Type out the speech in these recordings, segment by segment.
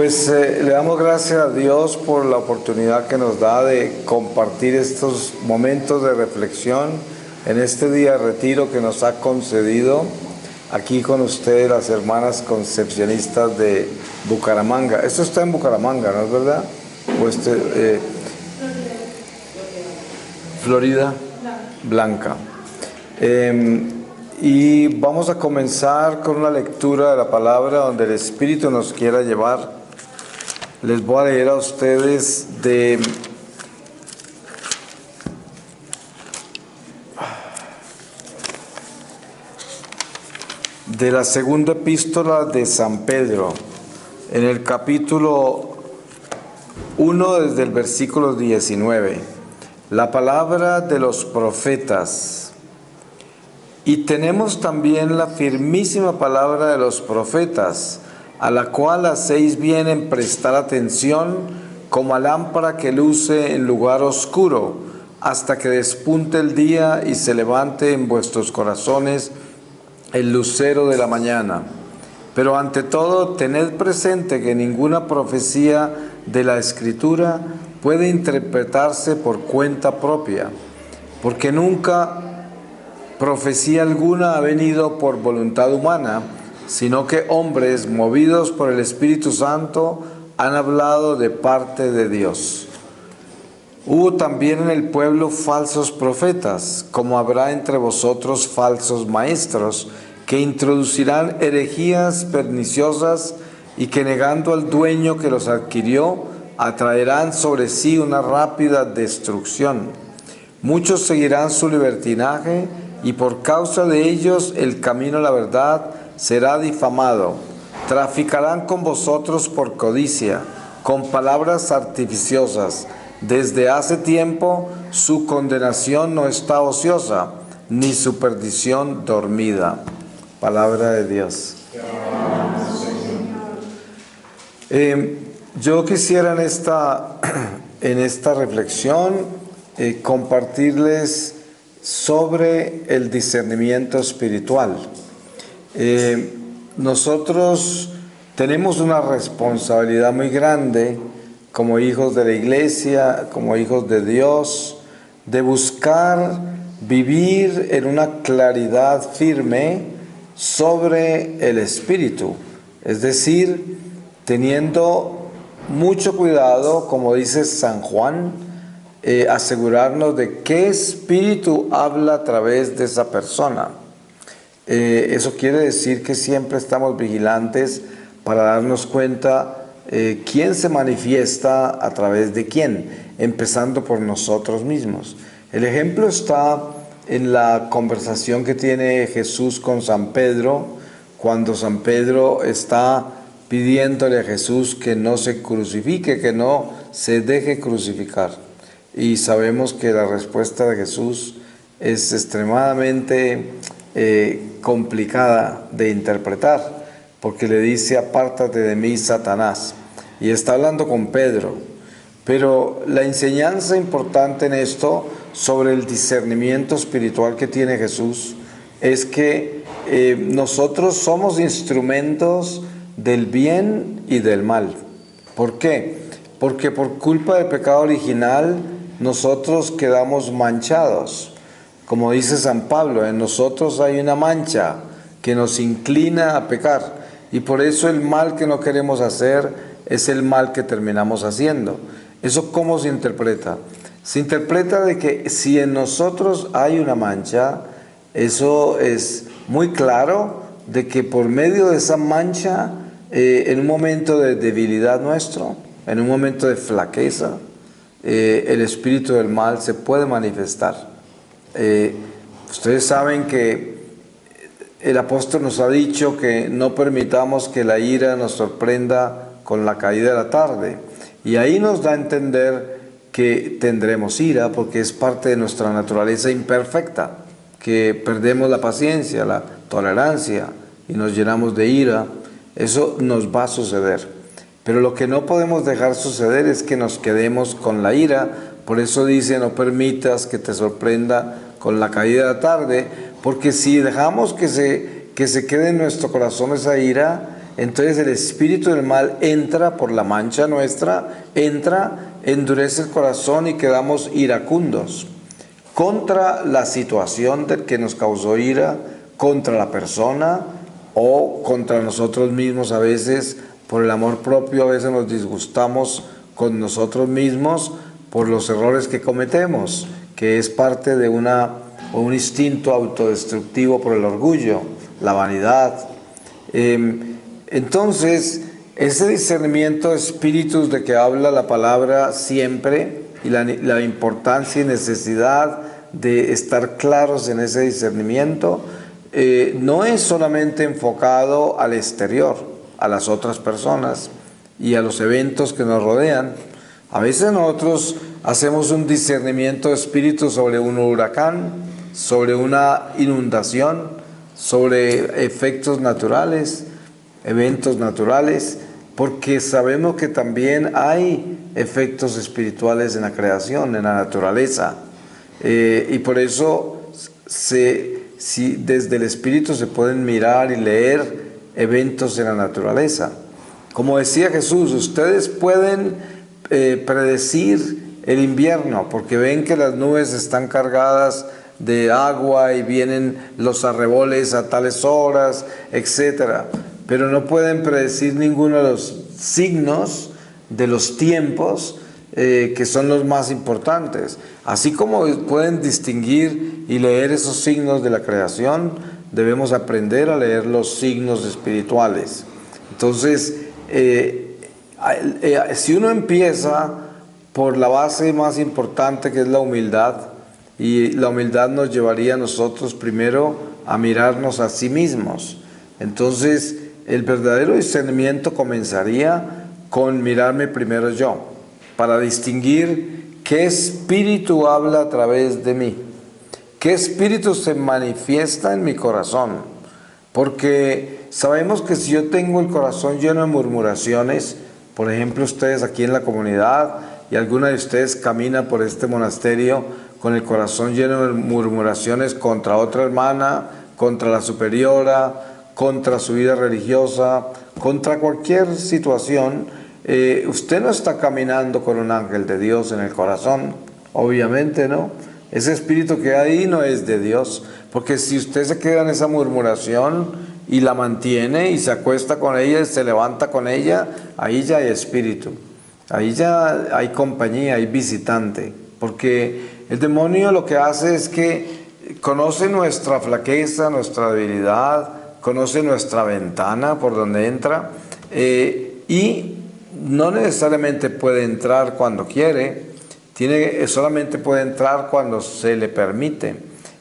Pues le damos gracias a Dios por la oportunidad que nos da de compartir estos momentos de reflexión en este día de retiro que nos ha concedido aquí con ustedes las hermanas concepcionistas de Bucaramanga. Esto está en Bucaramanga, ¿no es verdad? O Florida Blanca. Y vamos a comenzar con una lectura de la palabra donde el Espíritu nos quiera llevar. Les voy a leer a ustedes de la segunda epístola de San Pedro, en el capítulo 1 desde el versículo 19. La palabra de los profetas. Y tenemos también la firmísima palabra de los profetas, a la cual hacéis bien en prestar atención, como a lámpara que luce en lugar oscuro, hasta que despunte el día y se levante en vuestros corazones el lucero de la mañana. Pero ante todo, tened presente que ninguna profecía de la Escritura puede interpretarse por cuenta propia, porque nunca profecía alguna ha venido por voluntad humana, sino que hombres movidos por el Espíritu Santo han hablado de parte de Dios. Hubo también en el pueblo falsos profetas, como habrá entre vosotros falsos maestros, que introducirán herejías perniciosas y que negando al dueño que los adquirió, atraerán sobre sí una rápida destrucción. Muchos seguirán su libertinaje y por causa de ellos el camino a la verdad será difamado. Traficarán con vosotros por codicia, con palabras artificiosas. Desde hace tiempo su condenación no está ociosa, ni su perdición dormida. Palabra de Dios. Yo quisiera en esta reflexión compartirles sobre el discernimiento espiritual. Nosotros tenemos una responsabilidad muy grande como hijos de la iglesia, como hijos de Dios, de buscar vivir en una claridad firme sobre el espíritu, es decir, teniendo mucho cuidado, como dice San Juan, asegurarnos de qué espíritu habla a través de esa persona. Eso quiere decir que siempre estamos vigilantes para darnos cuenta quién se manifiesta a través de quién, empezando por nosotros mismos. El ejemplo está en la conversación que tiene Jesús con San Pedro, cuando San Pedro está pidiéndole a Jesús que no se crucifique, que no se deje crucificar. Y sabemos que la respuesta de Jesús es extremadamente complicada de interpretar, porque le dice: apártate de mí, Satanás. Y está hablando con Pedro. Pero la enseñanza importante en esto sobre el discernimiento espiritual que tiene Jesús es que nosotros somos instrumentos del bien y del mal. ¿Por qué? Porque por culpa del pecado original nosotros quedamos manchados. Como dice San Pablo, en nosotros hay una mancha que nos inclina a pecar, y por eso el mal que no queremos hacer es el mal que terminamos haciendo. ¿Eso cómo se interpreta? Se interpreta de que si en nosotros hay una mancha, eso es muy claro de que por medio de esa mancha, en un momento de debilidad nuestro, en un momento de flaqueza, el espíritu del mal se puede manifestar. Ustedes saben que el apóstol nos ha dicho que no permitamos que la ira nos sorprenda con la caída de la tarde. Y ahí nos da a entender que tendremos ira porque es parte de nuestra naturaleza imperfecta, que perdemos la paciencia, la tolerancia y nos llenamos de ira. Eso nos va a suceder. Pero lo que no podemos dejar suceder es que nos quedemos con la ira. Por eso dice: no permitas que te sorprenda con la caída de la tarde, porque si dejamos que se quede en nuestro corazón esa ira, entonces el espíritu del mal entra por la mancha nuestra, endurece el corazón y quedamos iracundos contra la situación del que nos causó ira, contra la persona o contra nosotros mismos. A veces por el amor propio, a veces nos disgustamos con nosotros mismos por los errores que cometemos, que es parte de un instinto autodestructivo por el orgullo, la vanidad. Entonces, ese discernimiento de espíritus de que habla la palabra siempre, y la importancia y necesidad de estar claros en ese discernimiento, no es solamente enfocado al exterior, a las otras personas y a los eventos que nos rodean. A veces nosotros hacemos un discernimiento de espíritu sobre un huracán, sobre una inundación, sobre efectos naturales, eventos naturales, porque sabemos que también hay efectos espirituales en la creación, en la naturaleza. Y por eso desde el espíritu se pueden mirar y leer eventos en la naturaleza. Como decía Jesús, ustedes pueden predecir el invierno, porque ven que las nubes están cargadas de agua y vienen los arreboles a tales horas, etcétera. Pero no pueden predecir ninguno de los signos de los tiempos que son los más importantes. Así como pueden distinguir y leer esos signos de la creación, debemos aprender a leer los signos espirituales. Entonces, si uno empieza por la base más importante, que es la humildad, y la humildad nos llevaría a nosotros primero a mirarnos a sí mismos. Entonces, el verdadero discernimiento comenzaría con mirarme primero yo, para distinguir qué espíritu habla a través de mí, qué espíritu se manifiesta en mi corazón. Porque sabemos que si yo tengo el corazón lleno de murmuraciones, por ejemplo, ustedes aquí en la comunidad, y alguna de ustedes camina por este monasterio con el corazón lleno de murmuraciones contra otra hermana, contra la superiora, contra su vida religiosa, contra cualquier situación, usted no está caminando con un ángel de Dios en el corazón, obviamente no. Ese espíritu que hay ahí no es de Dios, porque si usted se queda en esa murmuración y la mantiene y se acuesta con ella y se levanta con ella, ahí ya hay espíritu, ahí ya hay compañía, hay visitante, porque el demonio lo que hace es que conoce nuestra flaqueza, nuestra debilidad, conoce nuestra ventana por donde entra, y no necesariamente puede entrar cuando quiere, solamente puede entrar cuando se le permite.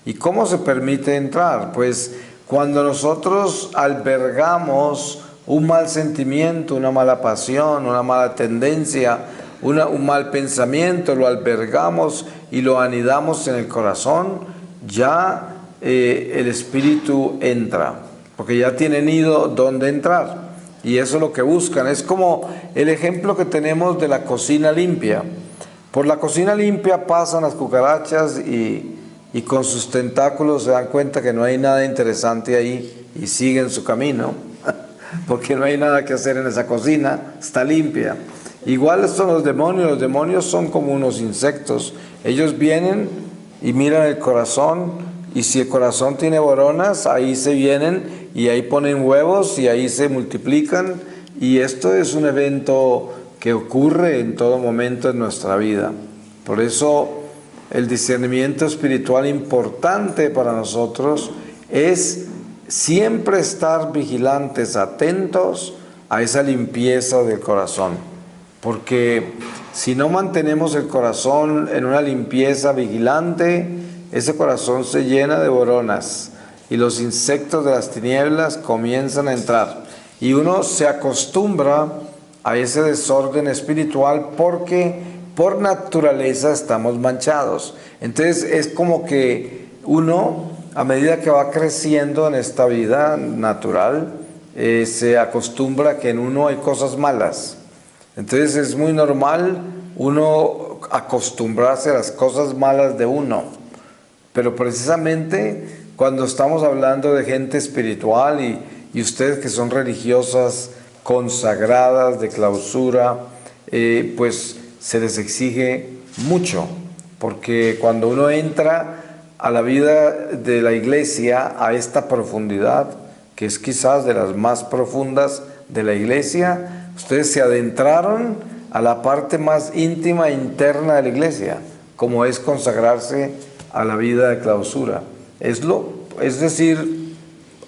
¿Y cómo se permite entrar? Pues cuando nosotros albergamos un mal sentimiento, una mala pasión, una mala tendencia, un mal pensamiento, lo albergamos y lo anidamos en el corazón, ya el espíritu entra, porque ya tiene nido donde entrar. Y eso es lo que buscan. Es como el ejemplo que tenemos de la cocina limpia. Por la cocina limpia pasan las cucarachas y con sus tentáculos se dan cuenta que no hay nada interesante ahí y siguen su camino, porque no hay nada que hacer en esa cocina, está limpia. Igual son los demonios son como unos insectos. Ellos vienen y miran el corazón, y si el corazón tiene boronas, ahí se vienen y ahí ponen huevos y ahí se multiplican, y esto es un evento que ocurre en todo momento en nuestra vida. Por eso el discernimiento espiritual importante para nosotros es siempre estar vigilantes, atentos a esa limpieza del corazón, porque si no mantenemos el corazón en una limpieza vigilante, ese corazón se llena de boronas y los insectos de las tinieblas comienzan a entrar, y uno se acostumbra a ese desorden espiritual porque por naturaleza estamos manchados. Entonces es como que uno, a medida que va creciendo en esta vida natural, se acostumbra a que en uno hay cosas malas. Entonces es muy normal uno acostumbrarse a las cosas malas de uno. Pero precisamente cuando estamos hablando de gente espiritual y ustedes que son religiosas, consagradas, de clausura, pues se les exige mucho, porque cuando uno entra a la vida de la iglesia, a esta profundidad, que es quizás de las más profundas de la iglesia, ustedes se adentraron a la parte más íntima e interna de la iglesia, como es consagrarse a la vida de clausura. Es decir,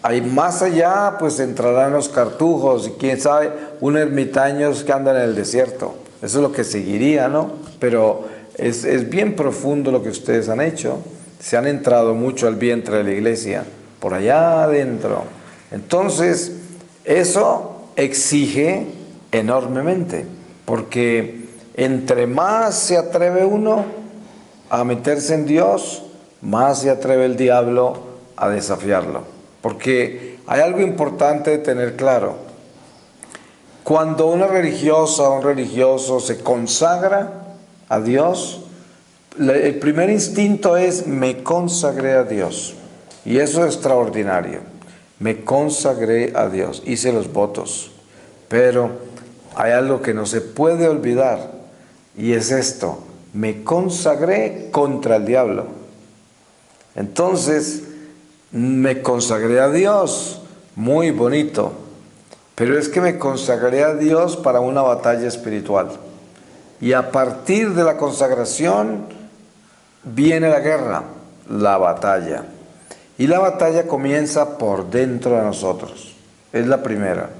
hay más allá, pues entrarán los cartujos y quién sabe, unos ermitaños que andan en el desierto. Eso es lo que seguiría, ¿no? Pero es bien profundo lo que ustedes han hecho. Se han entrado mucho al vientre de la iglesia, por allá adentro. Entonces, eso exige enormemente, porque entre más se atreve uno a meterse en Dios, más se atreve el diablo a desafiarlo. Porque hay algo importante de tener claro. Cuando una religiosa o un religioso se consagra a Dios, el primer instinto es: me consagré a Dios. Y eso es extraordinario. Me consagré a Dios, hice los votos. Pero hay algo que no se puede olvidar, y es esto: me consagré contra el diablo. Entonces, me consagré a Dios, muy bonito, pero es que me consagré a Dios para una batalla espiritual. Y a partir de la consagración viene la guerra, la batalla. Y la batalla comienza por dentro de nosotros. Es la primera,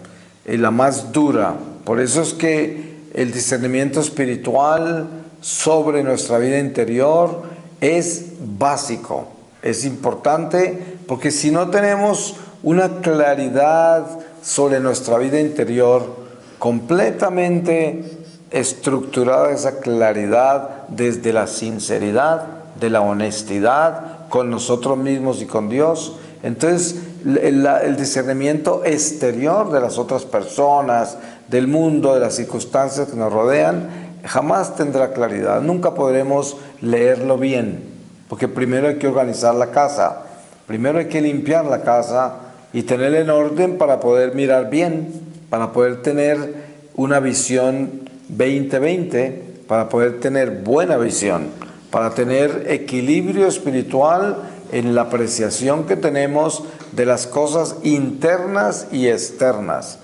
es la más dura. Por eso es que el discernimiento espiritual sobre nuestra vida interior es básico, es importante, porque si no tenemos una claridad sobre nuestra vida interior completamente estructurada, esa claridad desde la sinceridad, de la honestidad con nosotros mismos y con Dios, entonces el discernimiento exterior de las otras personas, del mundo, de las circunstancias que nos rodean, jamás tendrá claridad. Nunca podremos leerlo bien, porque primero hay que organizar la casa, primero hay que limpiar la casa y tenerla en orden para poder mirar bien, para poder tener una visión 20/20, para poder tener buena visión, para tener equilibrio espiritual en la apreciación que tenemos de las cosas internas y externas.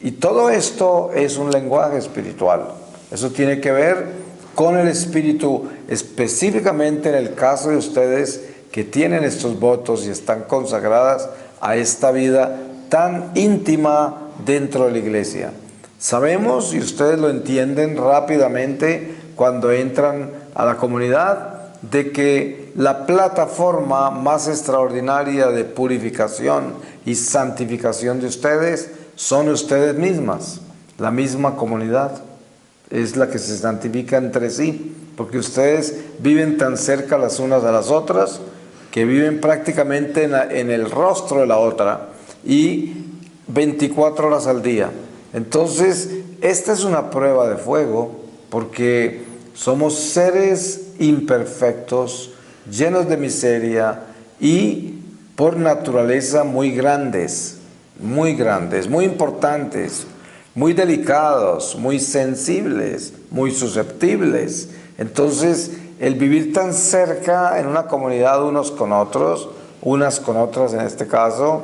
Y todo esto es un lenguaje espiritual. Eso tiene que ver con el espíritu, específicamente en el caso de ustedes que tienen estos votos y están consagradas a esta vida tan íntima dentro de la iglesia. Sabemos, y ustedes lo entienden rápidamente cuando entran a la comunidad, de que la plataforma más extraordinaria de purificación y santificación de ustedes son ustedes mismas, la misma comunidad. Es la que se santifica entre sí, porque ustedes viven tan cerca las unas a las otras, que viven prácticamente en el rostro de la otra, y 24 horas al día. Entonces, esta es una prueba de fuego, porque somos seres imperfectos, llenos de miseria y por naturaleza muy grandes, muy importantes, muy delicados, muy sensibles, muy susceptibles. Entonces, el vivir tan cerca en una comunidad unos con otros, unas con otras en este caso,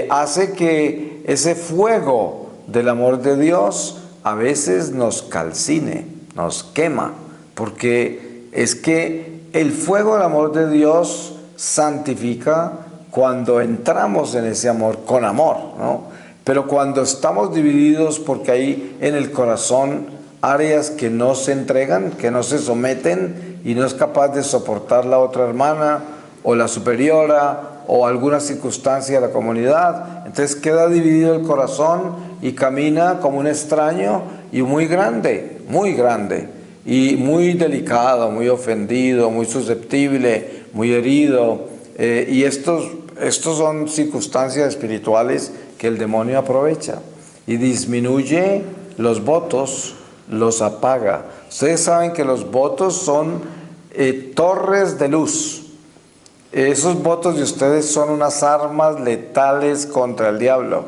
hace que ese fuego del amor de Dios a veces nos calcine, nos quema, porque es que el fuego del amor de Dios santifica cuando entramos en ese amor con amor, ¿no? Pero cuando estamos divididos porque hay en el corazón áreas que no se entregan, que no se someten y no es capaz de soportar la otra hermana o la superiora o alguna circunstancia de la comunidad, entonces queda dividido el corazón y camina como un extraño y muy grande y muy delicado, muy ofendido, muy susceptible, muy herido, y estos son circunstancias espirituales que el demonio aprovecha y disminuye los votos, los apaga. Ustedes saben que los votos son torres de luz. esos votos de ustedes son unas armas letales contra el diablo,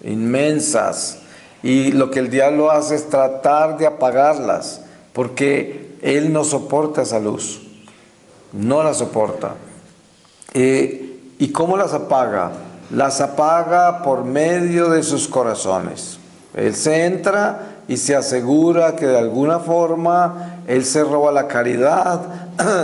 inmensas. Y lo que el diablo hace es tratar de apagarlas, porque él no soporta esa luz, no la soporta. ¿Y cómo las apaga? Las apaga por medio de sus corazones. Él se entra y se asegura que de alguna forma él se roba la caridad,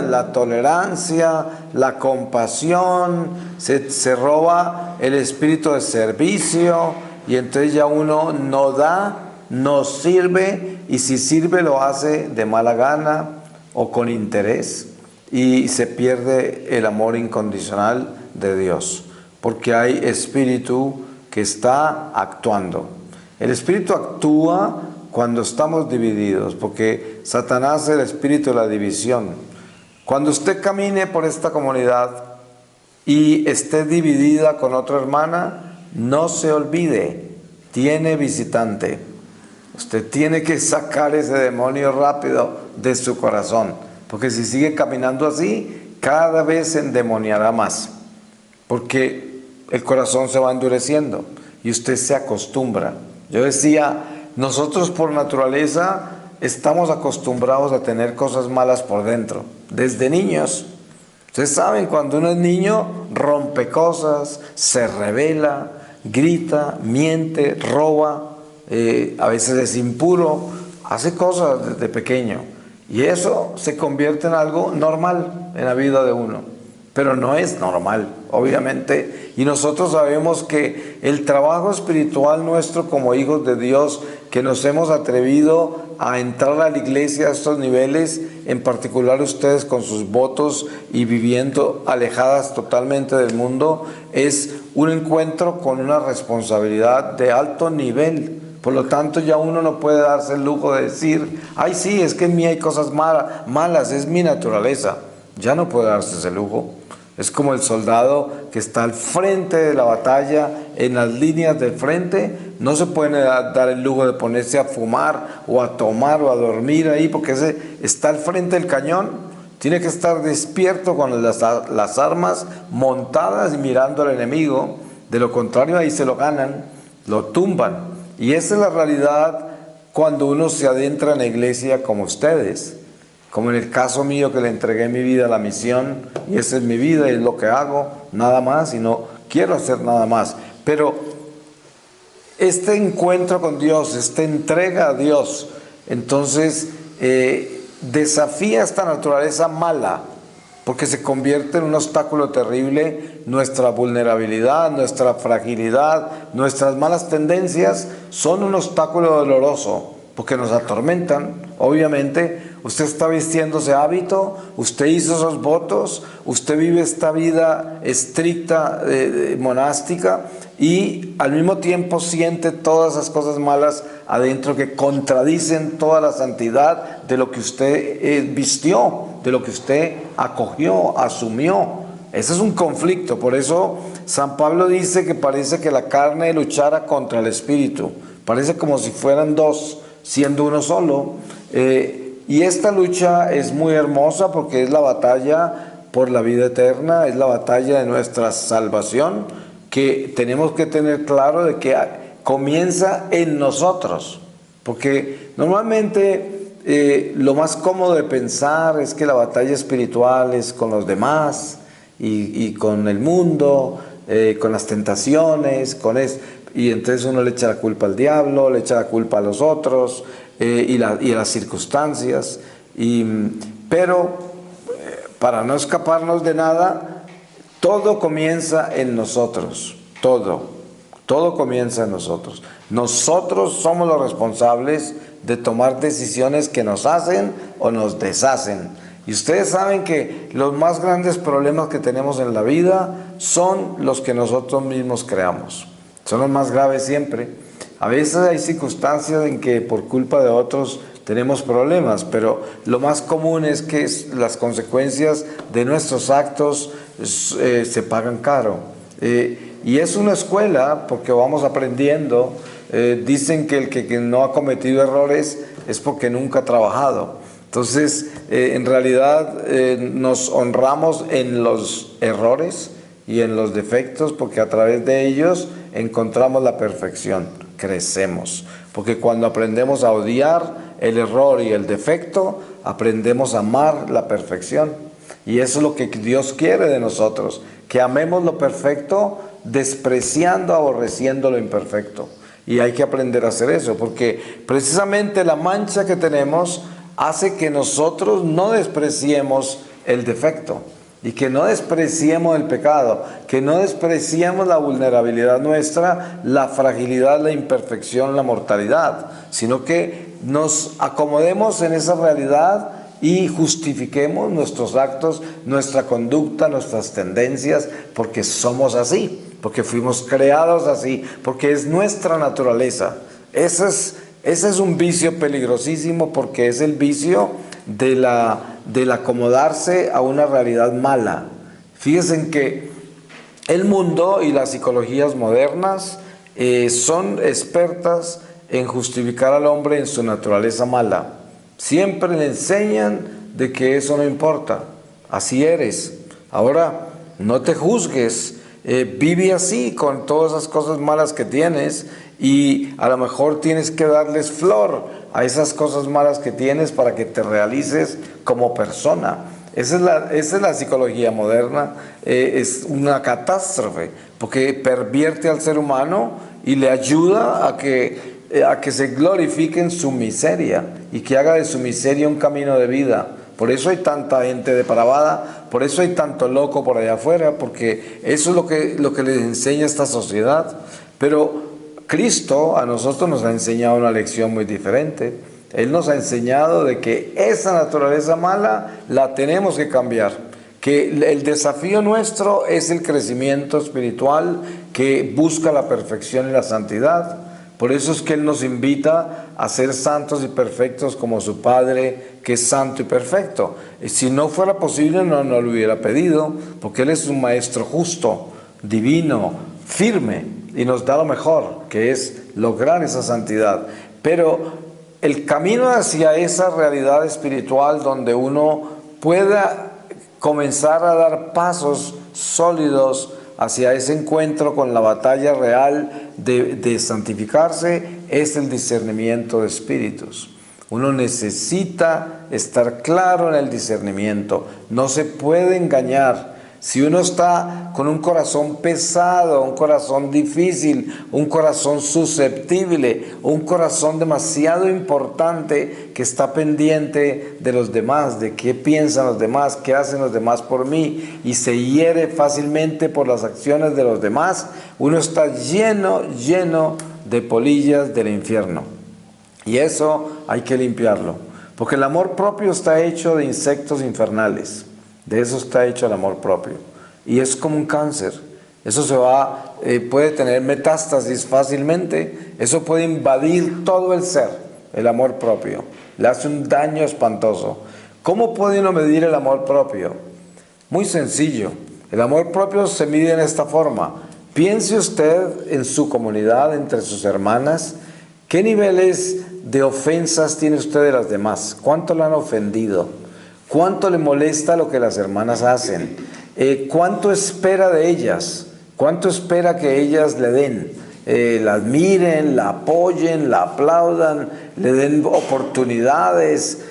la tolerancia, la compasión, se roba el espíritu de servicio, y entonces ya uno no da, no sirve, y si sirve lo hace de mala gana o con interés, y se pierde el amor incondicional de Dios, porque hay espíritu que está actuando. El espíritu actúa cuando estamos divididos, porque Satanás es el espíritu de la división. Cuando usted camine por esta comunidad y esté dividida con otra hermana, no se olvide, tiene visitante. Usted tiene que sacar ese demonio rápido de su corazón, porque si sigue caminando así, cada vez se endemoniará más, porque el corazón se va endureciendo y usted se acostumbra. Yo decía, nosotros por naturaleza estamos acostumbrados a tener cosas malas por dentro, desde niños. Ustedes saben, cuando uno es niño, rompe cosas, se rebela, grita, miente, roba, a veces es impuro, hace cosas desde pequeño. Y eso se convierte en algo normal en la vida de uno. Pero no es normal, obviamente. Y nosotros sabemos que el trabajo espiritual nuestro como hijos de Dios, que nos hemos atrevido a entrar a la iglesia a estos niveles, en particular ustedes con sus votos y viviendo alejadas totalmente del mundo, es un encuentro con una responsabilidad de alto nivel. Por lo tanto, ya uno no puede darse el lujo de decir, ay sí, es que en mí hay cosas malas, es mi naturaleza. Ya no puede darse ese lujo. Es como el soldado que está al frente de la batalla, en las líneas del frente. No se puede dar el lujo de ponerse a fumar o a tomar o a dormir ahí, porque ese está al frente del cañón. Tiene que estar despierto con las armas montadas y mirando al enemigo. De lo contrario, ahí se lo ganan, lo tumban. Y esa es la realidad cuando uno se adentra en la iglesia como ustedes. Como en el caso mío, que le entregué mi vida a la misión, y esa es mi vida y es lo que hago, nada más, y no quiero hacer nada más. Pero este encuentro con Dios, esta entrega a Dios, entonces desafía esta naturaleza mala, porque se convierte en un obstáculo terrible. Nuestra vulnerabilidad, nuestra fragilidad, nuestras malas tendencias son un obstáculo doloroso, porque nos atormentan, obviamente. Usted está vistiendo ese hábito, usted hizo esos votos, usted vive esta vida estricta, monástica, y al mismo tiempo siente todas esas cosas malas adentro que contradicen toda la santidad de lo que usted vistió, de lo que usted acogió, asumió. Ese es un conflicto. Por eso San Pablo dice que parece que la carne luchara contra el espíritu. Parece como si fueran dos, siendo uno solo. Y esta lucha es muy hermosa porque es la batalla por la vida eterna, es la batalla de nuestra salvación, que tenemos que tener claro de que comienza en nosotros. Porque normalmente lo más cómodo de pensar es que la batalla espiritual es con los demás y con el mundo, con las tentaciones, y entonces uno le echa la culpa al diablo, le echa la culpa a los otros, y a las circunstancias, pero para no escaparnos de nada, todo comienza en nosotros, todo comienza en nosotros. Nosotros somos los responsables de tomar decisiones que nos hacen o nos deshacen. Y ustedes saben que los más grandes problemas que tenemos en la vida son los que nosotros mismos creamos, son los más graves siempre. A veces hay circunstancias en que por culpa de otros tenemos problemas, pero lo más común es que las consecuencias de nuestros actos se pagan caro. Y es una escuela porque vamos aprendiendo. Dicen que el que no ha cometido errores es porque nunca ha trabajado. Entonces, en realidad nos honramos en los errores y en los defectos, porque a través de ellos encontramos la perfección, crecemos. Porque cuando aprendemos a odiar el error y el defecto, aprendemos a amar la perfección. Y eso es lo que Dios quiere de nosotros, que amemos lo perfecto, despreciando, aborreciendo lo imperfecto. Y hay que aprender a hacer eso, porque precisamente la mancha que tenemos hace que nosotros no despreciemos el defecto y que no despreciemos el pecado, que no despreciemos la vulnerabilidad nuestra, la fragilidad, la imperfección, la mortalidad, sino que nos acomodemos en esa realidad y justifiquemos nuestros actos, nuestra conducta, nuestras tendencias, porque somos así, porque fuimos creados así, porque es nuestra naturaleza. Ese es un vicio peligrosísimo, porque es el vicio del acomodarse a una realidad mala. Fíjense que el mundo y las psicologías modernas son expertas en justificar al hombre en su naturaleza mala. Siempre le enseñan de que eso no importa, así eres. Ahora, no te juzgues, vive así con todas esas cosas malas que tienes, y a lo mejor tienes que darles flor a esas cosas malas que tienes para que te realices como persona. Esa es la psicología moderna. Es una catástrofe, porque pervierte al ser humano y le ayuda a que se glorifique en su miseria y que haga de su miseria un camino de vida. Por eso hay tanta gente depravada, por eso hay tanto loco por allá afuera, porque eso es lo que les enseña esta sociedad. Pero Cristo a nosotros nos ha enseñado una lección muy diferente. Él nos ha enseñado de que esa naturaleza mala la tenemos que cambiar, que el desafío nuestro es el crecimiento espiritual que busca la perfección y la santidad. Por eso es que Él nos invita a ser santos y perfectos como su Padre, que es santo y perfecto. Si no fuera posible, no lo hubiera pedido, porque Él es un Maestro justo, divino, firme, y nos da lo mejor, que es lograr esa santidad. Pero el camino hacia esa realidad espiritual donde uno pueda comenzar a dar pasos sólidos hacia ese encuentro con la batalla real de santificarse, es el discernimiento de espíritus. Uno necesita estar claro en el discernimiento, no se puede engañar. Si uno está con un corazón pesado, un corazón difícil, un corazón susceptible, un corazón demasiado importante que está pendiente de los demás, de qué piensan los demás, qué hacen los demás por mí, y se hiere fácilmente por las acciones de los demás, uno está lleno de polillas del infierno. Y eso hay que limpiarlo, porque el amor propio está hecho de insectos infernales. De eso está hecho el amor propio. Y es como un cáncer. Eso puede tener metástasis fácilmente. Eso puede invadir todo el ser, el amor propio. Le hace un daño espantoso. ¿Cómo puede uno medir el amor propio? Muy sencillo. El amor propio se mide en esta forma. Piense usted en su comunidad, entre sus hermanas. ¿Qué niveles de ofensas tiene usted de las demás? ¿Cuánto le han ofendido? ¿Cuánto le molesta lo que las hermanas hacen? ¿Cuánto espera de ellas? ¿Cuánto espera que ellas le den? La admiren, la apoyen, la aplaudan, le den oportunidades,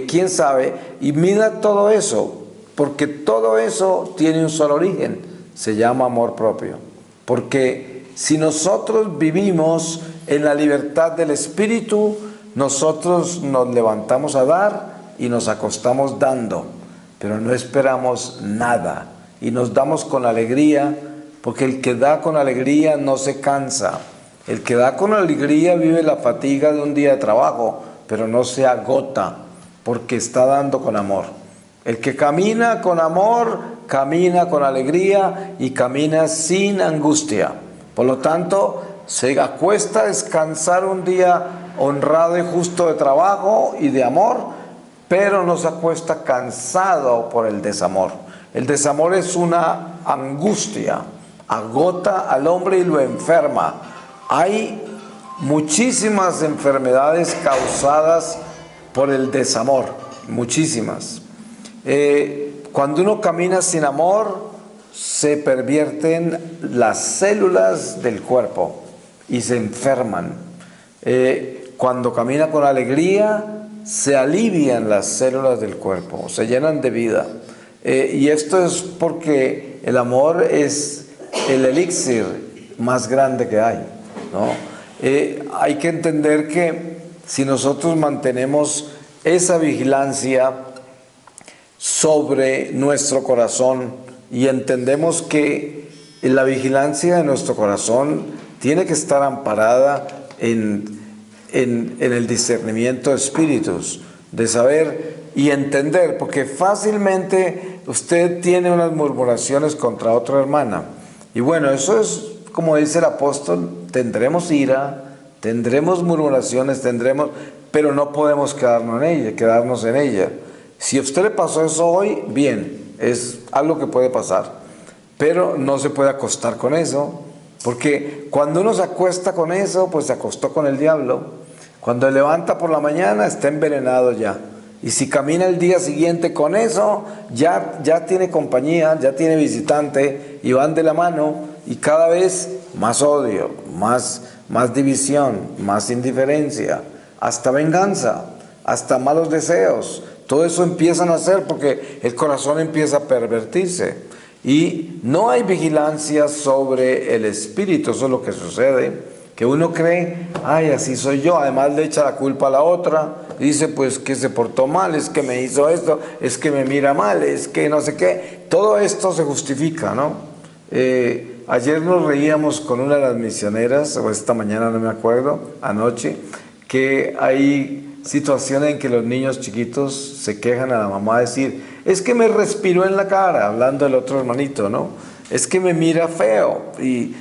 quién sabe. Y mida todo eso, porque todo eso tiene un solo origen, se llama amor propio. Porque si nosotros vivimos en la libertad del Espíritu, nosotros nos levantamos a dar y nos acostamos dando, pero no esperamos nada y nos damos con alegría, porque el que da con alegría no se cansa. El que da con alegría vive la fatiga de un día de trabajo, pero no se agota, porque está dando con amor. El que camina con amor, camina con alegría y camina sin angustia. Por lo tanto, se acuesta a descansar un día honrado y justo de trabajo y de amor, pero no se acuesta cansado por el desamor. El desamor es una angustia, agota al hombre y lo enferma. Hay muchísimas enfermedades causadas por el desamor. muchísimas. Cuando uno camina sin amor, se pervierten las células del cuerpo y se enferman. Cuando camina con alegría, se alivian las células del cuerpo, se llenan de vida. Y esto es porque el amor es el elixir más grande que hay, ¿no? Hay que entender que si nosotros mantenemos esa vigilancia sobre nuestro corazón y entendemos que la vigilancia de nuestro corazón tiene que estar amparada en el discernimiento de espíritus, de saber y entender, porque fácilmente usted tiene unas murmuraciones contra otra hermana. Y bueno, eso es como dice el apóstol, tendremos ira, tendremos murmuraciones, pero no podemos quedarnos en ella. Si a usted le pasó eso hoy, bien, es algo que puede pasar, pero no se puede acostar con eso, porque cuando uno se acuesta con eso, pues se acostó con el diablo. Cuando levanta por la mañana, está envenenado ya. Y si camina el día siguiente con eso, ya tiene compañía, ya tiene visitante, y van de la mano, y cada vez más odio, más división, más indiferencia, hasta venganza, hasta malos deseos. Todo eso empiezan a hacer porque el corazón empieza a pervertirse. Y no hay vigilancia sobre el espíritu, eso es lo que sucede. Que uno cree, ay, así soy yo, además le echa la culpa a la otra, y dice, pues que se portó mal, es que me hizo esto, es que me mira mal, es que no sé qué, todo esto se justifica, ¿no? Ayer nos reíamos con una de las misioneras, o esta mañana no me acuerdo, anoche, que hay situaciones en que los niños chiquitos se quejan a la mamá, decir, es que me respiró en la cara, hablando del otro hermanito, ¿no? Es que me mira feo, y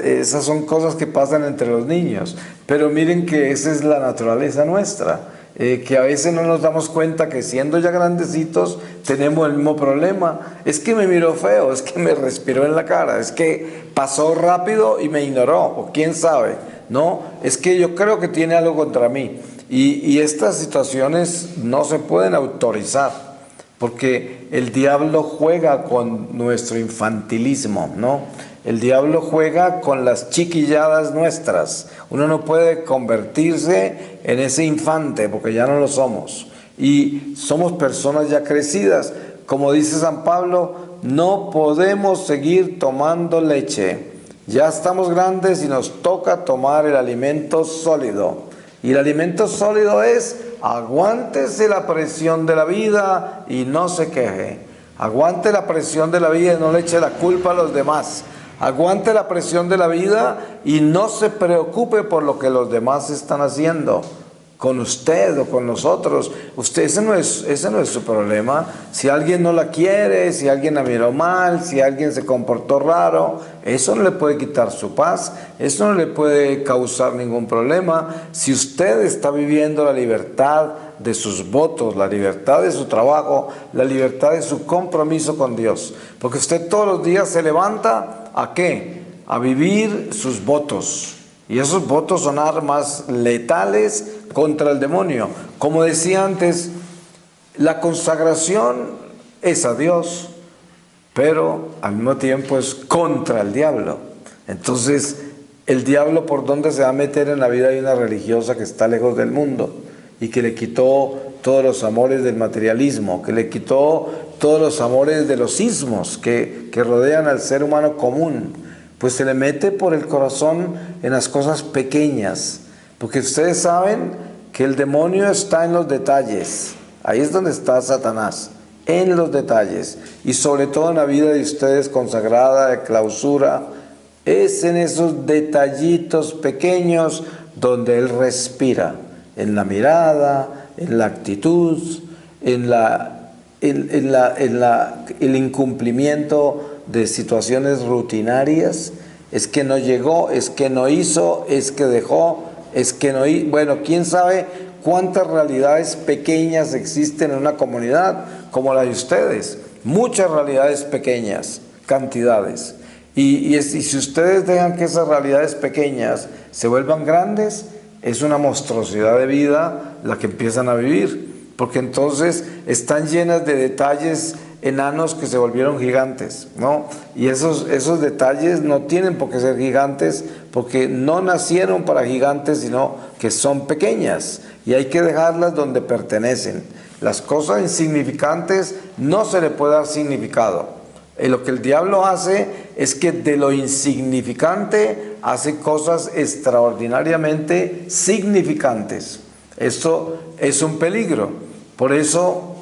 esas son cosas que pasan entre los niños, pero miren que esa es la naturaleza nuestra, que a veces no nos damos cuenta que siendo ya grandecitos tenemos el mismo problema. Es que me miró feo, es que me respiró en la cara, es que pasó rápido y me ignoró, o quién sabe, no, es que yo creo que tiene algo contra mí, y estas situaciones no se pueden autorizar. Porque el diablo juega con nuestro infantilismo, ¿no? El diablo juega con las chiquilladas nuestras. Uno no puede convertirse en ese infante porque ya no lo somos. Y somos personas ya crecidas. Como dice San Pablo, no podemos seguir tomando leche. Ya estamos grandes y nos toca tomar el alimento sólido. Y el alimento sólido es, aguántese la presión de la vida y no se queje. Aguante la presión de la vida y no le eche la culpa a los demás. Aguante la presión de la vida y no se preocupe por lo que los demás están haciendo con usted o con nosotros. Ese no es su problema. Si alguien no la quiere, si alguien la miró mal, si alguien se comportó raro, eso no le puede quitar su paz, eso no le puede causar ningún problema. Si usted está viviendo la libertad de sus votos, la libertad de su trabajo, la libertad de su compromiso con Dios, porque usted todos los días se levanta, ¿a qué? A vivir sus votos. Y esos votos son armas letales contra el demonio. Como decía antes, la consagración es a Dios, pero al mismo tiempo es contra el diablo. Entonces, el diablo, ¿por dónde se va a meter en la vida de una religiosa que está lejos del mundo y que le quitó todos los amores del materialismo, que le quitó todos los amores de los ismos que rodean al ser humano común? Pues se le mete por el corazón en las cosas pequeñas, porque ustedes saben que el demonio está en los detalles. Ahí es donde está Satanás, en los detalles, y sobre todo en la vida de ustedes consagrada, de clausura, es en esos detallitos pequeños donde él respira, en la mirada, en la actitud, en el incumplimiento de situaciones rutinarias. Es que no llegó, es que no hizo, es que dejó, es que no hizo. Bueno, quién sabe cuántas realidades pequeñas existen en una comunidad como la de ustedes. Muchas realidades pequeñas, cantidades. Y si ustedes dejan que esas realidades pequeñas se vuelvan grandes, es una monstruosidad de vida la que empiezan a vivir. porque entonces están llenas de detalles enanos que se volvieron gigantes, ¿no? Y esos detalles no tienen por qué ser gigantes, porque no nacieron para gigantes, sino que son pequeñas, y hay que dejarlas donde pertenecen. Las cosas insignificantes no se le puede dar significado. Lo que el diablo hace es que de lo insignificante hace cosas extraordinariamente significantes. Esto es un peligro. Por eso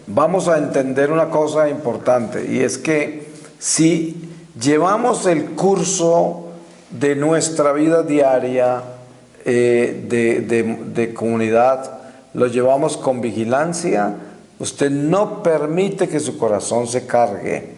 vamos a entender una cosa importante, y es que si llevamos el curso de nuestra vida diaria de comunidad, lo llevamos con vigilancia, usted no permite que su corazón se cargue.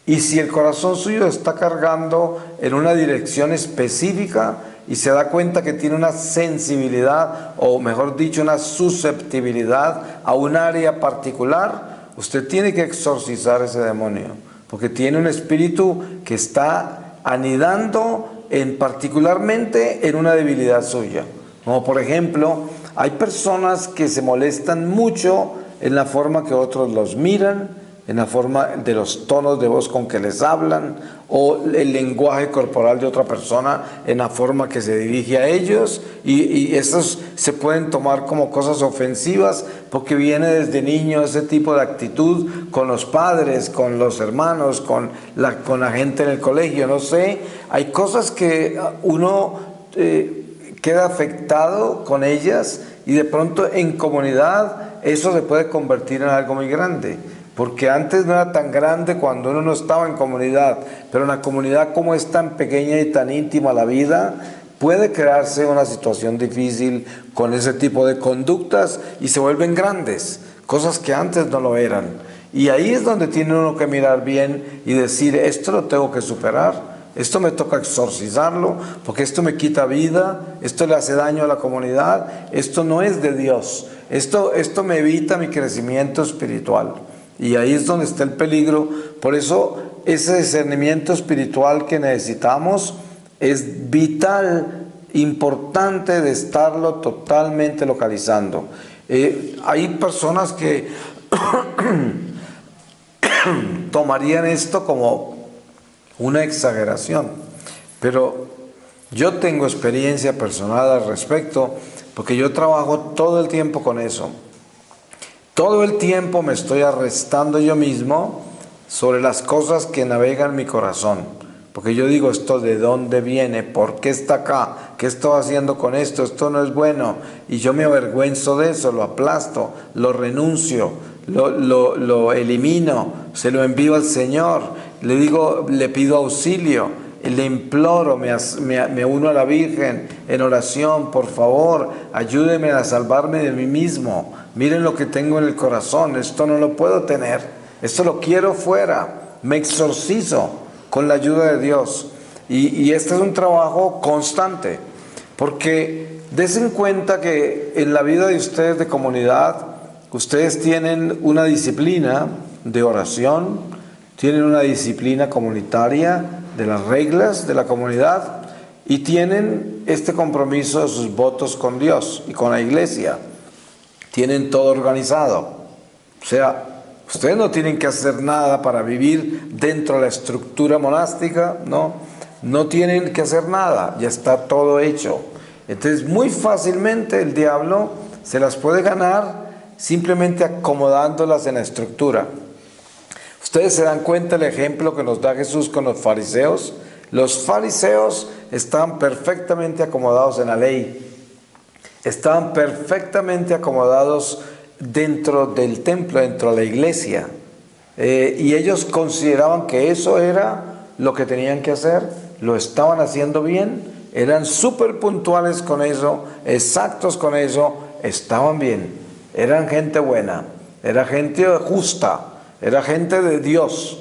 Y si el corazón suyo está cargando en una dirección específica y se da cuenta que tiene una sensibilidad, o mejor dicho, una susceptibilidad a un área particular, usted tiene que exorcizar ese demonio, porque tiene un espíritu que está anidando particularmente en una debilidad suya. Como por ejemplo, hay personas que se molestan mucho en la forma que otros los miran, en la forma de los tonos de voz con que les hablan, o el lenguaje corporal de otra persona en la forma que se dirige a ellos, y esos se pueden tomar como cosas ofensivas porque viene desde niño ese tipo de actitud con los padres, con los hermanos, con la gente en el colegio, no sé. Hay cosas que uno queda afectado con ellas, y de pronto en comunidad eso se puede convertir en algo muy grande, porque antes no era tan grande cuando uno no estaba en comunidad, pero en la comunidad, como es tan pequeña y tan íntima la vida, puede crearse una situación difícil con ese tipo de conductas y se vuelven grandes, cosas que antes no lo eran. Y ahí es donde tiene uno que mirar bien y decir, esto lo tengo que superar, esto me toca exorcizarlo, porque esto me quita vida, esto le hace daño a la comunidad, esto no es de Dios, esto me evita mi crecimiento espiritual. Y ahí es donde está el peligro. Por eso ese discernimiento espiritual que necesitamos es vital, importante de estarlo totalmente localizando. Hay personas que tomarían esto como una exageración, pero yo tengo experiencia personal al respecto, porque yo trabajo todo el tiempo con eso. Todo el tiempo me estoy arrestando yo mismo sobre las cosas que navegan mi corazón, porque yo digo, ¿esto de dónde viene? ¿Por qué está acá? ¿Qué estoy haciendo con esto? Esto no es bueno. Y yo me avergüenzo de eso, lo aplasto, lo renuncio, lo elimino, se lo envío al Señor, le digo, le pido auxilio, le imploro, me uno a la Virgen en oración, por favor, ayúdeme a salvarme de mí mismo. Miren lo que tengo en el corazón, esto no lo puedo tener, esto lo quiero fuera, me exorcizo con la ayuda de Dios. Y este es un trabajo constante, porque desen cuenta que en la vida de ustedes de comunidad, ustedes tienen una disciplina de oración, tienen una disciplina comunitaria de las reglas de la comunidad, y tienen este compromiso de sus votos con Dios y con la iglesia. Tienen todo organizado. O sea, ustedes no tienen que hacer nada para vivir dentro de la estructura monástica, no tienen que hacer nada, ya está todo hecho. Entonces muy fácilmente el diablo se las puede ganar simplemente acomodándolas en la estructura. Ustedes se dan cuenta el ejemplo que nos da Jesús con los fariseos. Los fariseos estaban perfectamente acomodados en la ley, estaban perfectamente acomodados dentro del templo, dentro de la iglesia, y ellos consideraban que eso era lo que tenían que hacer, lo estaban haciendo bien, eran súper puntuales con eso, exactos con eso, estaban bien, eran gente buena, era gente justa, era gente de Dios.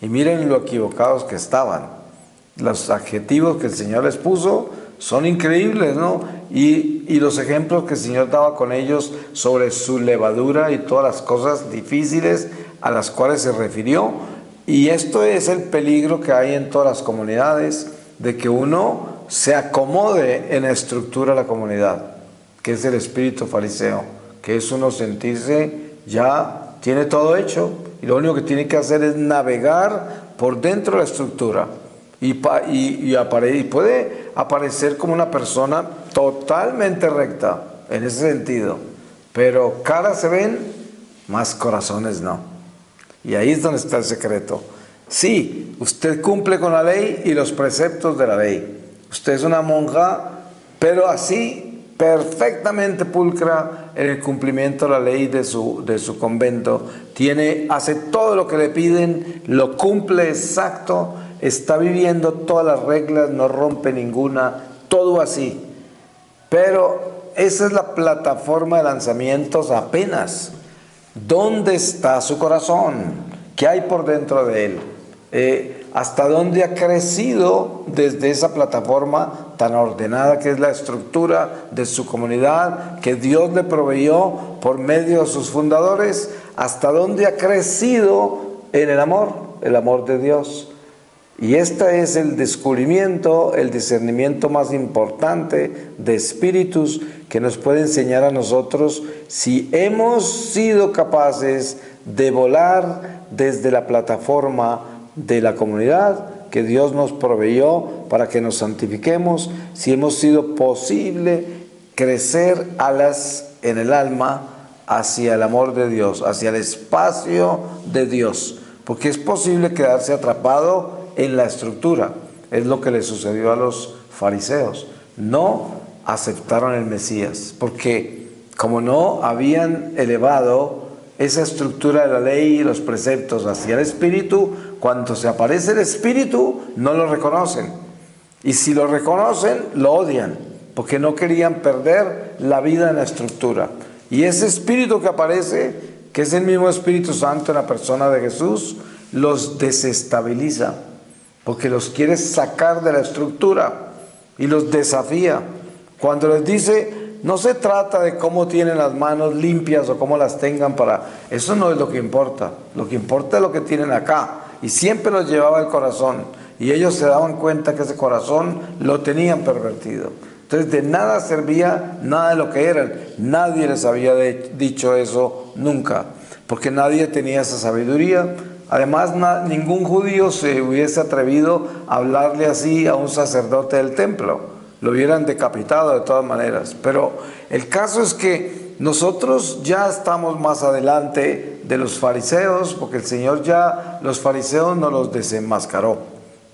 Y miren lo equivocados que estaban. Los adjetivos que el Señor les puso son increíbles, ¿no? Y los ejemplos que el Señor daba con ellos sobre su levadura y todas las cosas difíciles a las cuales se refirió. Y esto es el peligro que hay en todas las comunidades, de que uno se acomode en la estructura de la comunidad, que es el espíritu fariseo, que es uno sentirse ya tiene todo hecho y lo único que tiene que hacer es navegar por dentro de la estructura y puede aparecer como una persona totalmente recta en ese sentido, pero caras se ven, más corazones no. Y ahí es donde está el secreto. Sí, usted cumple con la ley y los preceptos de la ley. Usted es una monja, pero así perfectamente pulcra en el cumplimiento de la ley de su convento. Hace todo lo que le piden, lo cumple exacto, está viviendo todas las reglas, no rompe ninguna, todo así. Pero esa es la plataforma de lanzamientos apenas. ¿Dónde está su corazón? ¿Qué hay por dentro de él? ¿Hasta dónde ha crecido desde esa plataforma tan ordenada que es la estructura de su comunidad que Dios le proveyó por medio de sus fundadores? ¿Hasta dónde ha crecido en el amor de Dios? Y este es el descubrimiento, el discernimiento más importante de espíritus que nos puede enseñar a nosotros si hemos sido capaces de volar desde la plataforma de la comunidad que Dios nos proveyó para que nos santifiquemos, si hemos sido posible crecer alas en el alma hacia el amor de Dios, hacia el espacio de Dios, porque es posible quedarse atrapado en la estructura. Es lo que le sucedió a los fariseos. No aceptaron el Mesías, porque como no habían elevado esa estructura de la ley y los preceptos hacia el Espíritu, cuando se aparece el Espíritu no lo reconocen, y si lo reconocen lo odian, porque no querían perder la vida en la estructura. Y ese Espíritu que aparece, que es el mismo Espíritu Santo en la persona de Jesús, los desestabiliza, porque los quiere sacar de la estructura y los desafía. Cuando les dice, no se trata de cómo tienen las manos limpias o cómo las tengan eso no es lo que importa. Lo que importa es lo que tienen acá. Y siempre los llevaba el corazón. Y ellos se daban cuenta que ese corazón lo tenían pervertido. Entonces de nada servía nada de lo que eran. Nadie les había dicho eso nunca, porque nadie tenía esa sabiduría. Además, ningún judío se hubiese atrevido a hablarle así a un sacerdote del templo. Lo hubieran decapitado de todas maneras. Pero el caso es que nosotros ya estamos más adelante de los fariseos, porque el Señor ya los fariseos nos los desenmascaró.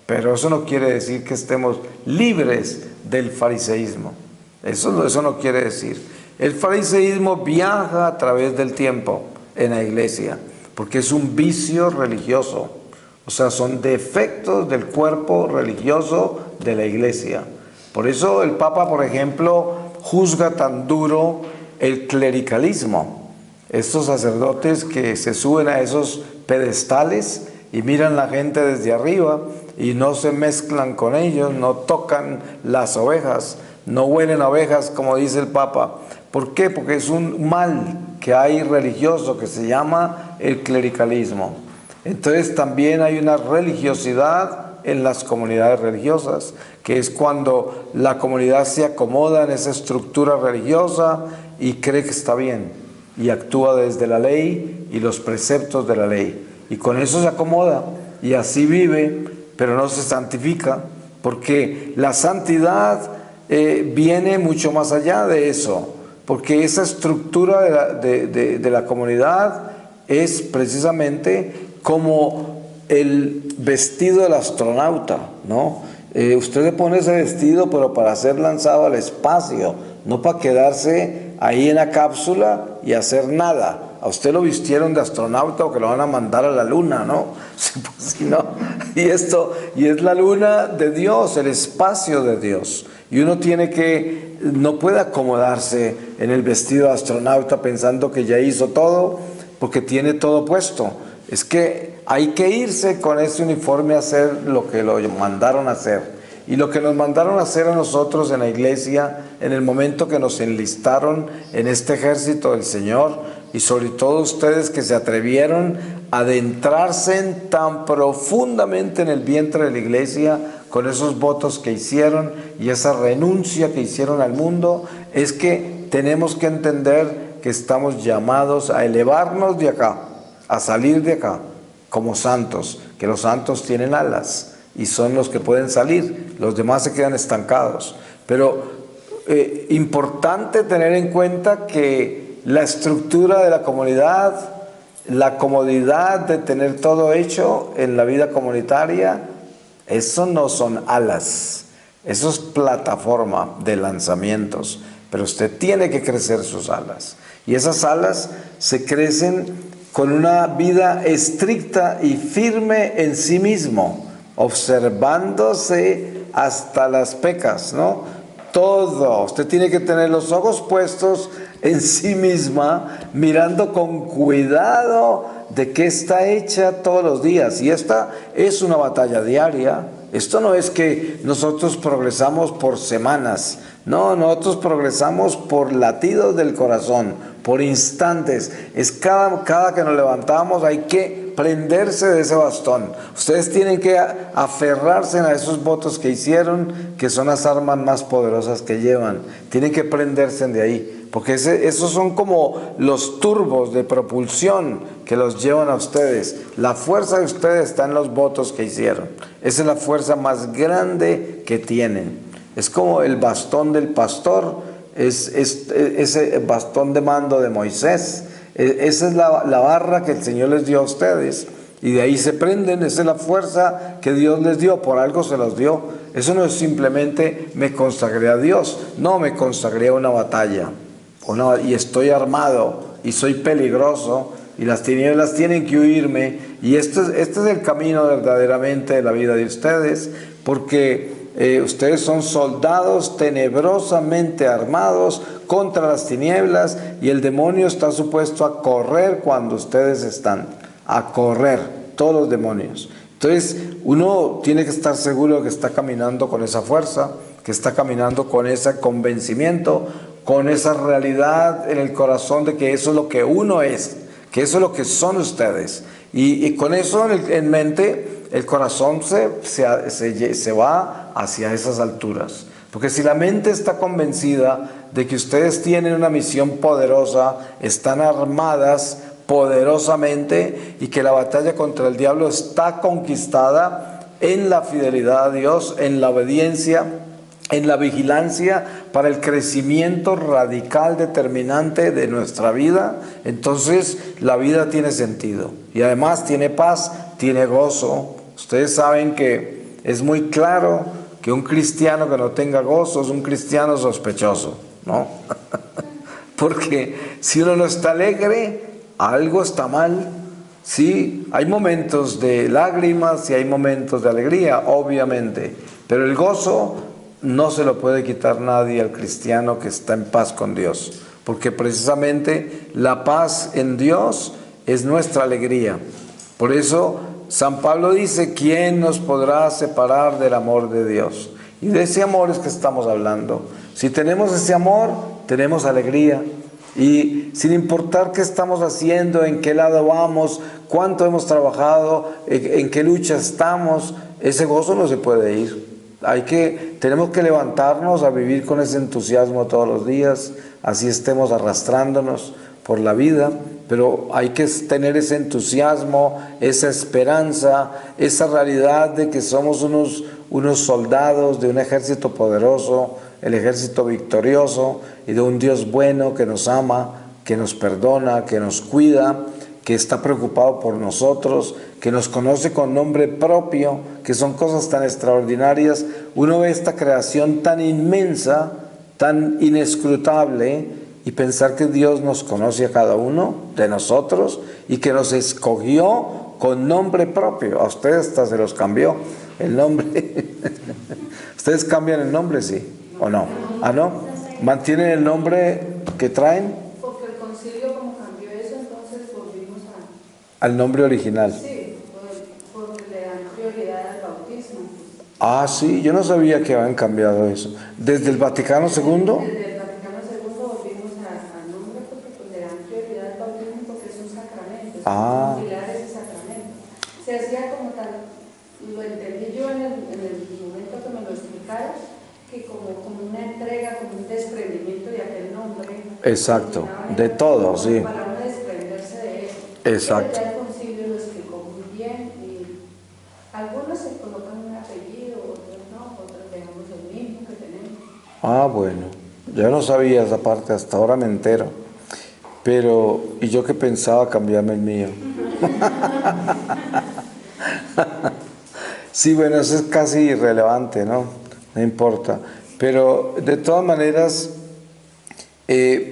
Pero eso no quiere decir que estemos libres del fariseísmo. Eso no quiere decir. El fariseísmo viaja a través del tiempo en la iglesia, porque es un vicio religioso, o sea, son defectos del cuerpo religioso de la iglesia. Por eso el Papa, por ejemplo, juzga tan duro el clericalismo. Estos sacerdotes que se suben a esos pedestales y miran la gente desde arriba y no se mezclan con ellos, no tocan las ovejas, no huelen a ovejas, como dice el Papa. ¿Por qué? Porque es un mal que hay religioso que se llama el clericalismo. Entonces también hay una religiosidad en las comunidades religiosas, que es cuando la comunidad se acomoda en esa estructura religiosa y cree que está bien y actúa desde la ley y los preceptos de la ley, y con eso se acomoda y así vive, pero no se santifica, porque la santidad viene mucho más allá de eso, porque esa estructura de la comunidad es precisamente como el vestido del astronauta, ¿no? Usted le pone ese vestido, pero para ser lanzado al espacio, no para quedarse ahí en la cápsula y hacer nada. A usted lo vistieron de astronauta o que lo van a mandar a la luna, ¿no? Si no. Y es la luna de Dios, el espacio de Dios. Y uno no puede acomodarse en el vestido de astronauta pensando que ya hizo todo, porque tiene todo puesto. Es que hay que irse con ese uniforme a hacer lo que lo mandaron a hacer. Y lo que nos mandaron a hacer a nosotros en la iglesia, en el momento que nos enlistaron en este ejército del Señor, y sobre todo ustedes que se atrevieron a adentrarse tan profundamente en el vientre de la iglesia, con esos votos que hicieron y esa renuncia que hicieron al mundo, es que tenemos que entender que estamos llamados a elevarnos de acá, a salir de acá, como santos, que los santos tienen alas y son los que pueden salir, los demás se quedan estancados. Pero importante tener en cuenta que la estructura de la comunidad, la comodidad de tener todo hecho en la vida comunitaria, eso no son alas, eso es plataforma de lanzamientos, pero usted tiene que crecer sus alas. Y esas alas se crecen con una vida estricta y firme en sí mismo, observándose hasta las pecas, ¿no? Todo, usted tiene que tener los ojos puestos en sí misma, mirando con cuidado de qué está hecha todos los días. Y esta es una batalla diaria. Esto no es que nosotros progresamos por semanas, no, nosotros progresamos por latidos del corazón, por instantes. Es cada que nos levantamos hay que prenderse de ese bastón. Ustedes tienen que aferrarse a esos votos que hicieron, que son las armas más poderosas que llevan. Tienen que prenderse de ahí, porque esos son como los turbos de propulsión que los llevan a ustedes. La fuerza de ustedes está en los votos que hicieron. Esa es la fuerza más grande que tienen. Es como el bastón del pastor, ese bastón de mando de Moisés. Esa es la barra que el Señor les dio a ustedes, y de ahí se prenden. Esa es la fuerza que Dios les dio, por algo se los dio. Eso no es simplemente me consagré a Dios, no, me consagré a una batalla, y estoy armado, y soy peligroso, y las tinieblas tienen que huirme, y este es el camino verdaderamente de la vida de ustedes, porque ustedes son soldados tenebrosamente armados contra las tinieblas, y el demonio está supuesto a correr cuando ustedes están, a correr, todos los demonios. Entonces uno tiene que estar seguro que está caminando con esa fuerza, que está caminando con ese convencimiento, con esa realidad en el corazón de que eso es lo que uno es, que eso es lo que son ustedes. Y con eso en mente, el corazón se va hacia esas alturas. Porque si la mente está convencida de que ustedes tienen una misión poderosa, están armadas poderosamente, y que la batalla contra el diablo está conquistada en la fidelidad a Dios, en la obediencia, en la vigilancia para el crecimiento radical determinante de nuestra vida, entonces la vida tiene sentido, y además tiene paz, tiene gozo. Ustedes saben que es muy claro que un cristiano que no tenga gozo es un cristiano sospechoso, ¿no? Porque si uno no está alegre, algo está mal. Sí, hay momentos de lágrimas y hay momentos de alegría, obviamente, pero el gozo no se lo puede quitar nadie al cristiano que está en paz con Dios, porque precisamente la paz en Dios es nuestra alegría. Por eso San Pablo dice: ¿quién nos podrá separar del amor de Dios? Y de ese amor es que estamos hablando. Si tenemos ese amor, tenemos alegría. Y sin importar qué estamos haciendo, en qué lado vamos, cuánto hemos trabajado, en qué lucha estamos, ese gozo no se puede ir. Tenemos que levantarnos a vivir con ese entusiasmo todos los días, así estemos arrastrándonos por la vida, pero hay que tener ese entusiasmo, esa esperanza, esa realidad de que somos unos soldados de un ejército poderoso, el ejército victorioso, y de un Dios bueno que nos ama, que nos perdona, que nos cuida, que está preocupado por nosotros, que nos conoce con nombre propio, que son cosas tan extraordinarias. Uno ve esta creación tan inmensa, tan inescrutable, y pensar que Dios nos conoce a cada uno de nosotros y que nos escogió con nombre propio. A ustedes hasta se los cambió el nombre. ¿Ustedes cambian el nombre, sí o no? ¿Ah, no? ¿Mantienen el nombre que traen? Porque el concilio, como cambió eso, entonces volvimos al nombre original. Sí, porque le dan prioridad al bautismo. Ah, sí, yo no sabía que habían cambiado eso. ¿Desde el Vaticano II? Desde el Vaticano II volvimos al nombre, porque pues le dan prioridad al bautismo, porque es un sacramento, es un pilar de ese sacramento. Se hacía como tal, lo entendí yo en el momento que me lo explicaron, que como una entrega, como un desprendimiento de aquel nombre. Exacto, de todo, sí. Para no desprenderse de eso. Exacto. Ya el concilio lo explicó muy bien y algunos se colocan un apellido, otros no, otros dejamos el mismo que tenemos. Ah, bueno, yo no sabía esa parte, hasta ahora me entero. Pero, y yo que pensaba cambiarme el mío. Sí, bueno, eso es casi irrelevante, ¿no? No importa. Pero de todas maneras,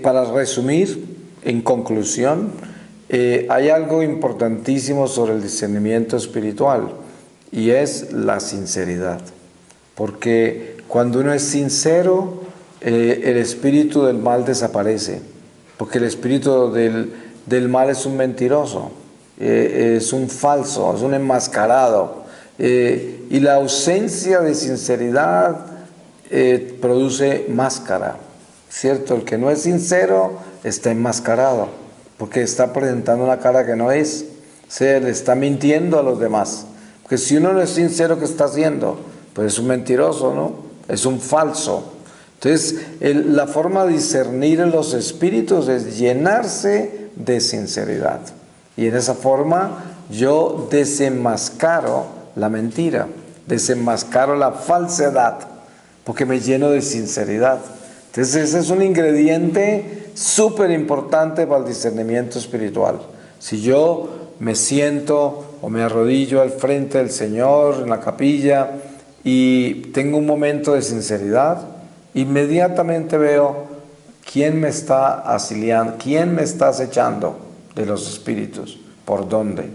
para resumir, en conclusión, hay algo importantísimo sobre el discernimiento espiritual y es la sinceridad. Porque cuando uno es sincero, el espíritu del mal desaparece. Porque el espíritu del mal es un mentiroso, es un falso, es un enmascarado. Y la ausencia de sinceridad produce máscara, ¿cierto? El que no es sincero está enmascarado, porque está presentando una cara que no es, o sea, le está mintiendo a los demás. Porque si uno no es sincero, ¿qué está haciendo? Pues es un mentiroso, ¿no? Es un falso. Entonces, la forma de discernir en los espíritus es llenarse de sinceridad. Y en esa forma yo desenmascaro la mentira, desenmascaro la falsedad, porque me lleno de sinceridad. Entonces, ese es un ingrediente súper importante para el discernimiento espiritual. Si yo me siento o me arrodillo al frente del Señor en la capilla y tengo un momento de sinceridad, inmediatamente veo quién me está asiliando, quién me está acechando de los espíritus, por dónde.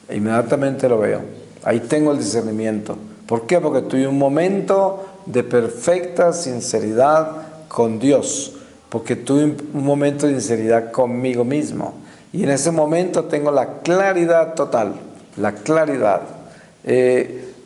Inmediatamente lo veo. Ahí tengo el discernimiento. ¿Por qué? Porque tuve un momento de perfecta sinceridad con Dios. Porque tuve un momento de sinceridad conmigo mismo. Y en ese momento tengo la claridad total. La claridad.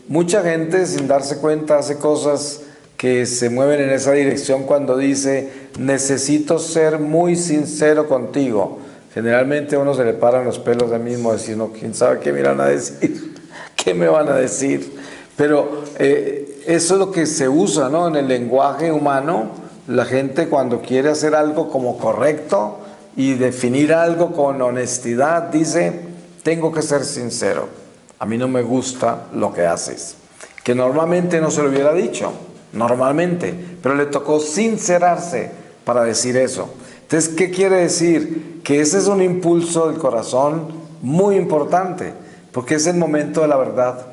Mucha gente, sin darse cuenta, hace cosas que se mueven en esa dirección cuando dice, necesito ser muy sincero contigo. Generalmente a uno se le paran los pelos del mismo, decir, no, quién sabe qué me van a decir, qué me van a decir. Pero eso es lo que se usa, ¿no? En el lenguaje humano, la gente cuando quiere hacer algo como correcto y definir algo con honestidad, dice, tengo que ser sincero. A mí no me gusta lo que haces. Que normalmente no se lo hubiera dicho. Normalmente, pero le tocó sincerarse para decir eso. Entonces, ¿qué quiere decir? Que ese es un impulso del corazón muy importante, porque es el momento de la verdad,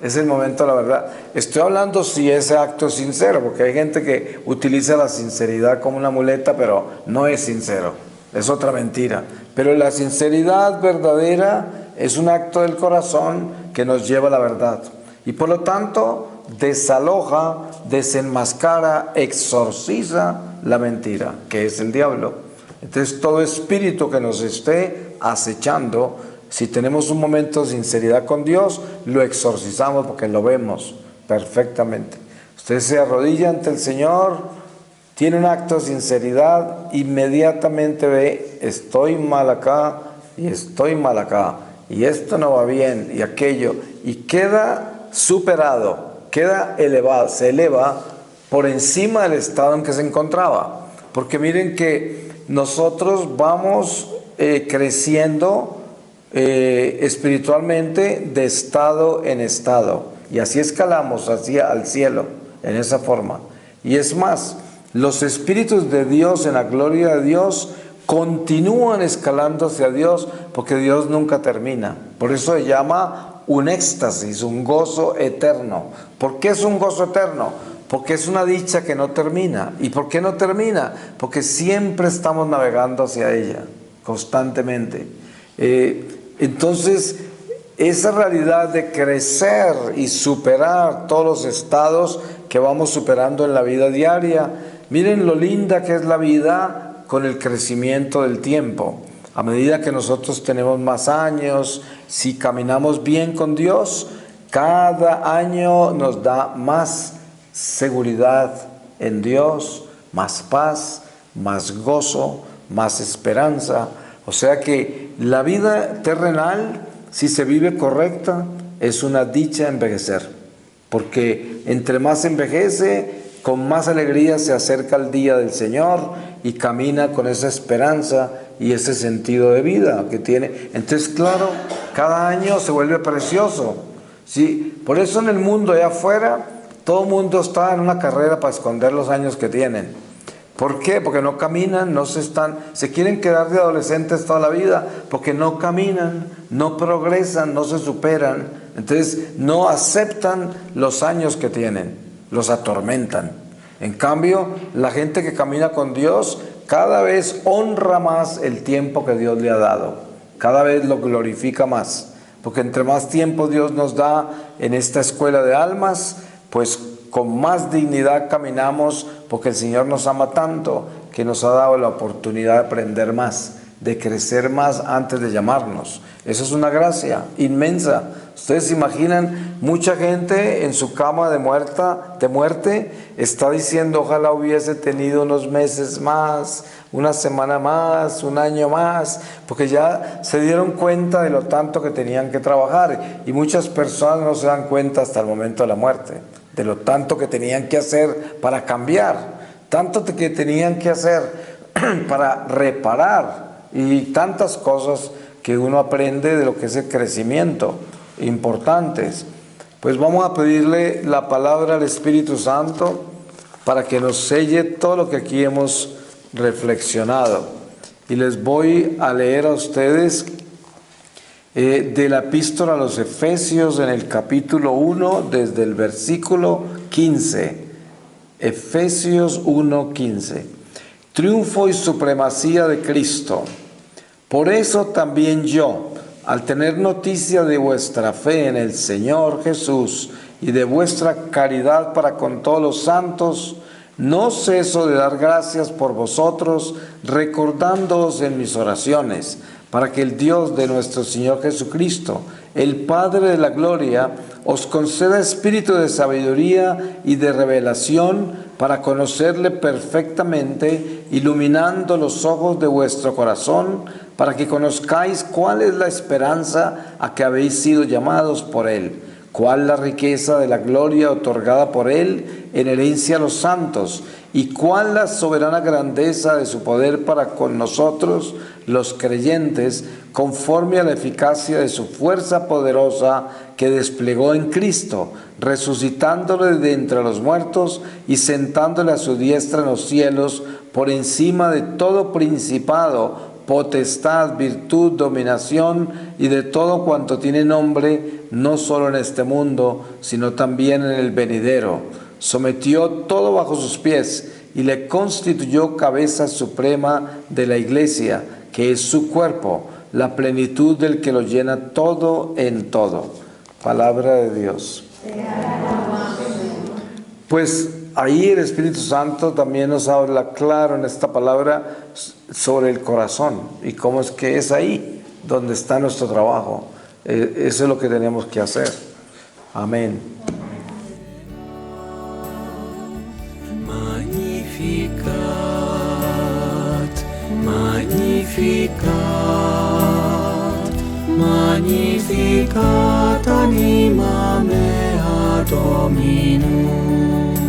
es el momento de la verdad. Estoy hablando si ese acto es sincero, porque hay gente que utiliza la sinceridad como una muleta, pero no es sincero, es otra mentira. Pero la sinceridad verdadera es un acto del corazón que nos lleva a la verdad. Y por lo tanto, desaloja, desenmascara, exorciza la mentira, que es el diablo. Entonces, todo espíritu que nos esté acechando, si tenemos un momento de sinceridad con Dios, lo exorcizamos porque lo vemos perfectamente. Usted se arrodilla ante el Señor, tiene un acto de sinceridad, inmediatamente ve, estoy mal acá y estoy mal acá, y esto no va bien, y aquello, y queda superado, queda elevado, se eleva por encima del estado en que se encontraba. Porque miren que nosotros vamos creciendo espiritualmente de estado en estado. Y así escalamos hacia al cielo, en esa forma. Y es más, los espíritus de Dios en la gloria de Dios continúan escalando hacia Dios porque Dios nunca termina. Por eso se llama un éxtasis, un gozo eterno. ¿Por qué es un gozo eterno? Porque es una dicha que no termina. ¿Y por qué no termina? Porque siempre estamos navegando hacia ella, constantemente. Entonces, esa realidad de crecer y superar todos los estados que vamos superando en la vida diaria, miren lo linda que es la vida con el crecimiento del tiempo. A medida que nosotros tenemos más años, si caminamos bien con Dios, cada año nos da más seguridad en Dios, más paz, más gozo, más esperanza. O sea que la vida terrenal, si se vive correcta, es una dicha envejecer. Porque entre más envejece, con más alegría se acerca el día del Señor y camina con esa esperanza y ese sentido de vida que tiene. Entonces, claro, cada año se vuelve precioso, ¿sí? Por eso en el mundo allá afuera, todo el mundo está en una carrera para esconder los años que tienen. ¿Por qué? Porque no caminan, se quieren quedar de adolescentes toda la vida, porque no caminan, no progresan, no se superan. Entonces no aceptan los años que tienen, los atormentan. En cambio, la gente que camina con Dios cada vez honra más el tiempo que Dios le ha dado, cada vez lo glorifica más, porque entre más tiempo Dios nos da en esta escuela de almas, pues con más dignidad caminamos, porque el Señor nos ama tanto que nos ha dado la oportunidad de aprender más, de crecer más antes de llamarnos. Eso es una gracia inmensa. Ustedes se imaginan, mucha gente en su cama de muerte está diciendo: ojalá hubiese tenido unos meses más, una semana más, un año más, porque ya se dieron cuenta de lo tanto que tenían que trabajar, y muchas personas no se dan cuenta hasta el momento de la muerte, de lo tanto que tenían que hacer para cambiar, tanto que tenían que hacer para reparar, y tantas cosas que uno aprende de lo que es el crecimiento, importantes. Pues vamos a pedirle la palabra al Espíritu Santo para que nos selle todo lo que aquí hemos reflexionado. Y les voy a leer a ustedes de la epístola a los Efesios en el capítulo 1, desde el versículo 15. Efesios 1:15. Triunfo y supremacía de Cristo. Por eso también yo, al tener noticia de vuestra fe en el Señor Jesús y de vuestra caridad para con todos los santos, no ceso de dar gracias por vosotros, recordándoos en mis oraciones, para que el Dios de nuestro Señor Jesucristo, el Padre de la gloria, os conceda espíritu de sabiduría y de revelación para conocerle perfectamente, iluminando los ojos de vuestro corazón, para que conozcáis cuál es la esperanza a que habéis sido llamados por Él, cuál la riqueza de la gloria otorgada por Él en herencia a los santos, y cuál la soberana grandeza de su poder para con nosotros, los creyentes, conforme a la eficacia de su fuerza poderosa que desplegó en Cristo, resucitándole de entre los muertos y sentándole a su diestra en los cielos, por encima de todo principado, potestad, virtud, dominación y de todo cuanto tiene nombre, no solo en este mundo, sino también en el venidero. Sometió todo bajo sus pies y le constituyó cabeza suprema de la iglesia, que es su cuerpo, la plenitud del que lo llena todo en todo. Palabra de Dios. Pues ahí el Espíritu Santo también nos habla claro en esta palabra sobre el corazón y cómo es que es ahí donde está nuestro trabajo. Eso es lo que tenemos que hacer. Amén. Magnificat, magnificat, magnificat anima mea Dominum.